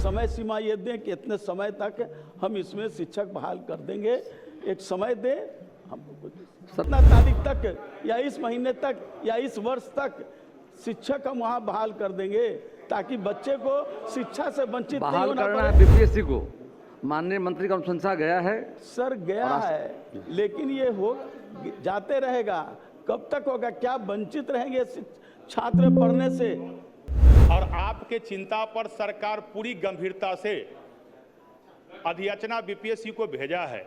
समय सीमा ये दें कि इतने समय तक हम इसमें शिक्षक बहाल कर देंगे। एक समय दें हमको, 17 तारीख तक या इस महीने तक या इस वर्ष तक शिक्षक हम वहाँ बहाल कर देंगे, ताकि बच्चे को शिक्षा से वंचित नहीं बहाल होना करना पड़े। है बीपीएससी को। माननीय मंत्री का अनुशंसा गया है सर, गया है, लेकिन ये हो जाते रहेगा। कब तक होगा? क्या वंचित रहेंगे छात्र पढ़ने से? और आपके चिंता पर सरकार पूरी गंभीरता से अधियाचना बीपीएससी को भेजा है।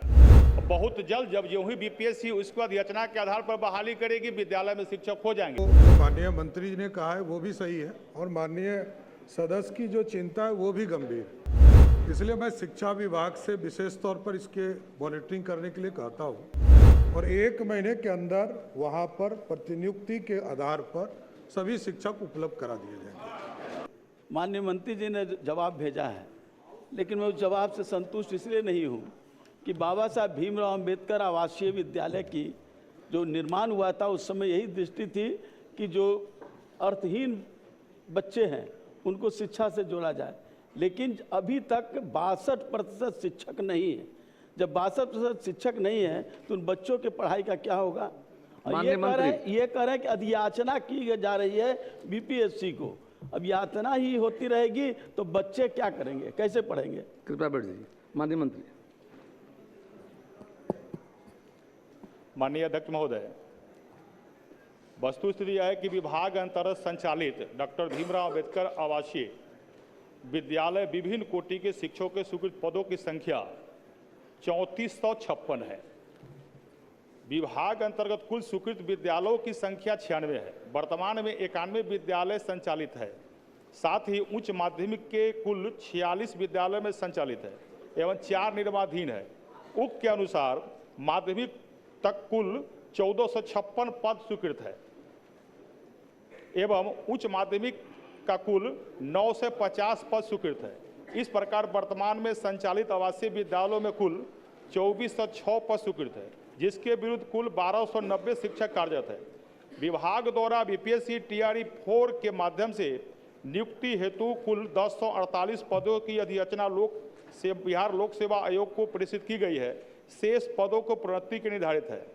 बहुत जल्द जब यूं ही बीपीएससी उसको अधियाचना के आधार पर बहाली करेगी, विद्यालय में शिक्षक हो जाएंगे। माननीय मंत्री जी ने कहा है वो भी सही है, और माननीय सदस्य की जो चिंता है वो भी गंभीर। इसलिए मैं शिक्षा विभाग से विशेष तौर पर इसके मॉनिटरिंग करने के लिए कहता हूँ, और 1 महीने के अंदर वहाँ पर प्रतिनियुक्ति के आधार पर सभी शिक्षक उपलब्ध करा दिए जाएंगे। माननीय मंत्री जी ने जवाब भेजा है, लेकिन मैं उस जवाब से संतुष्ट इसलिए नहीं हूँ कि बाबा साहब भीमराव अंबेडकर आवासीय विद्यालय की जो निर्माण हुआ था, उस समय यही दृष्टि थी कि जो अर्थहीन बच्चे हैं उनको शिक्षा से जोड़ा जाए। लेकिन अभी तक 62% शिक्षक नहीं है। जब 62% शिक्षक नहीं है तो उन बच्चों के पढ़ाई का क्या होगा? और ये कह रहे हैं कि अधियाचना की जा रही है बीपीएससी को। अब यातना ही होती रहेगी तो बच्चे क्या करेंगे, कैसे पढ़ेंगे? कृपया बैठ जाइए। माननीय मंत्री। माननीय अध्यक्ष महोदय, वस्तुस्थिति यह है कि विभाग अंतर्गत संचालित डॉक्टर भीमराव अंबेडकर आवासीय विद्यालय विभिन्न कोटि के शिक्षकों के स्वीकृत पदों की संख्या 3456 है। विभाग अंतर्गत कुल स्वीकृत विद्यालयों की संख्या 96 है। वर्तमान में 91 विद्यालय संचालित है। साथ ही उच्च माध्यमिक के कुल 46 विद्यालय में संचालित है एवं 4 निर्माणाधीन है। उक्त के अनुसार माध्यमिक तक कुल 1456 पद स्वीकृत है एवं उच्च माध्यमिक का कुल 9 से 50 पद स्वीकृत है। इस प्रकार वर्तमान में संचालित आवासीय विद्यालयों में कुल 2406 पद स्वीकृत है, जिसके विरुद्ध कुल 1290 शिक्षक कार्यरत है। विभाग द्वारा बीपीएससी टीआरई 4 के माध्यम से नियुक्ति हेतु कुल 1048 पदों की अधियाचना बिहार लोक सेवा आयोग को प्रेषित की गई है। शेष पदों को प्रोन्नति के निर्धारित है।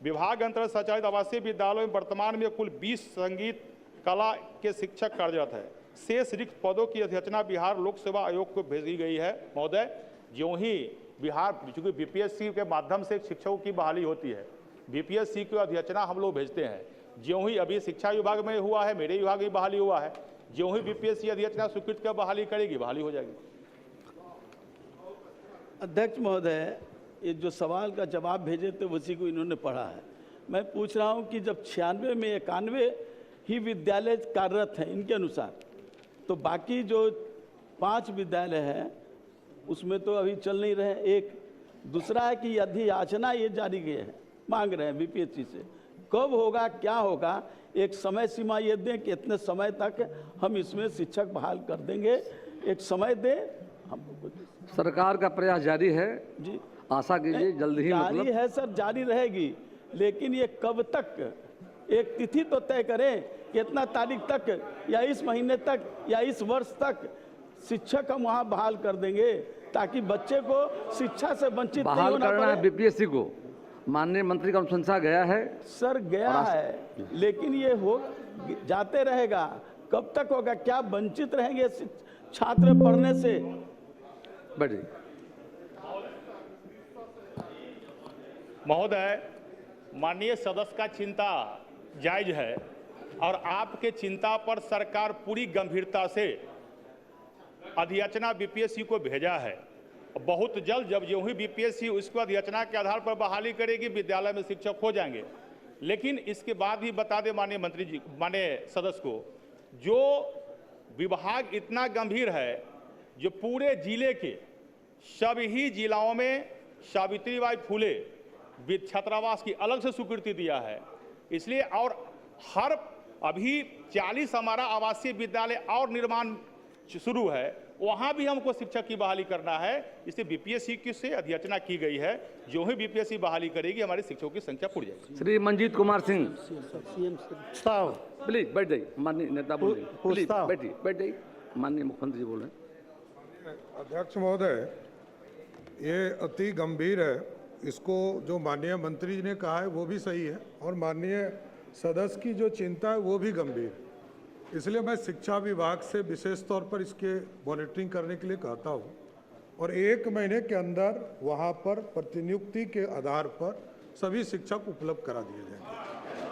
विभाग अंतर्गत संचालित आवासीय विद्यालयों में वर्तमान में कुल 20 संगीत कला के शिक्षक कार्यरत है। शेष रिक्त पदों की अधियाचना बिहार लोक सेवा आयोग को भेजी गई है। महोदय, ज्यों ही बिहार, चूंकि बीपीएससी के माध्यम से शिक्षकों की बहाली होती है, बीपीएससी की अधियाचना हम लोग भेजते हैं। ज्यों ही अभी शिक्षा विभाग में हुआ है, मेरे विभाग में बहाली हुआ है, ज्यों ही बीपीएससी अधियाचना स्वीकृत कर बहाली करेगी, बहाली हो जाएगी। अध्यक्ष महोदय, ये जो सवाल का जवाब भेजे थे उसी को इन्होंने पढ़ा है। मैं पूछ रहा हूँ कि जब 96 में 91 ही विद्यालय कार्यरत हैं इनके अनुसार, तो बाकी जो 5 विद्यालय हैं उसमें तो अभी चल नहीं रहे। एक दूसरा है कि अधियाचना ये जारी किए हैं, मांग रहे हैं बीपीएससी से। कब होगा, क्या होगा? एक समय सीमा ये दें कि इतने समय तक हम इसमें शिक्षक बहाल कर देंगे। एक समय दें हमको। सरकार का प्रयास जारी है जी, आशा कीजिए जल्द ही जारी है सर, जारी रहेगी, लेकिन ये कब तक? एक तिथि तो तय करें कि इतना तारीख तक या इस महीने तक या इस वर्ष तक शिक्षक हम वहाँ बहाल कर देंगे, ताकि बच्चे को शिक्षा से वंचित नहीं होना पड़े। करना है बीपीएससी को। माननीय मंत्री का अनुशंसा गया है सर, गया है, लेकिन ये हो जाते रहेगा। कब तक होगा? क्या वंचित रहेंगे छात्र पढ़ने से? बैठिए। महोदय, माननीय सदस्य का चिंता जायज है, और आपके चिंता पर सरकार पूरी गंभीरता से अधियाचना बीपीएससी को भेजा है। बहुत जल्द जब यूं ही बीपीएससी उसको अधियाचना के आधार पर बहाली करेगी, विद्यालय में शिक्षक हो जाएंगे। लेकिन इसके बाद भी बता दें माननीय मंत्री जी, माननीय सदस्य को, जो विभाग इतना गंभीर है, जो पूरे जिले के सभी जिलाओं में सावित्रीबाई फुले छात्रावास की अलग से स्वीकृति दिया है। इसलिए और हर अभी 40 हमारा आवासीय विद्यालय और निर्माण शुरू है, वहां भी हमको शिक्षक की बहाली करना है। इसलिए बीपीएससी की से अधियाचना की गई है। जो ही बीपीएससी बहाली करेगी, हमारे शिक्षकों की संख्या बढ़ जाएगी। श्री मंजीत कुमार सिंह, प्लीज बैठ जाइए। माननीय नेता बोल रहे हैं, प्लीज बैठिए, बैठ जाइए। माननीय मुख्यमंत्री जी बोल रहे हैं। अध्यक्ष महोदय, ये अति गंभीर है। इसको जो माननीय मंत्री जी ने कहा है वो भी सही है और माननीय सदस्य की जो चिंता है वो भी गंभीर। इसलिए मैं शिक्षा विभाग से विशेष तौर पर इसके मॉनिटरिंग करने के लिए कहता हूँ और 1 महीने के अंदर वहाँ पर प्रतिनियुक्ति के आधार पर सभी शिक्षक उपलब्ध करा दिए जाएंगे।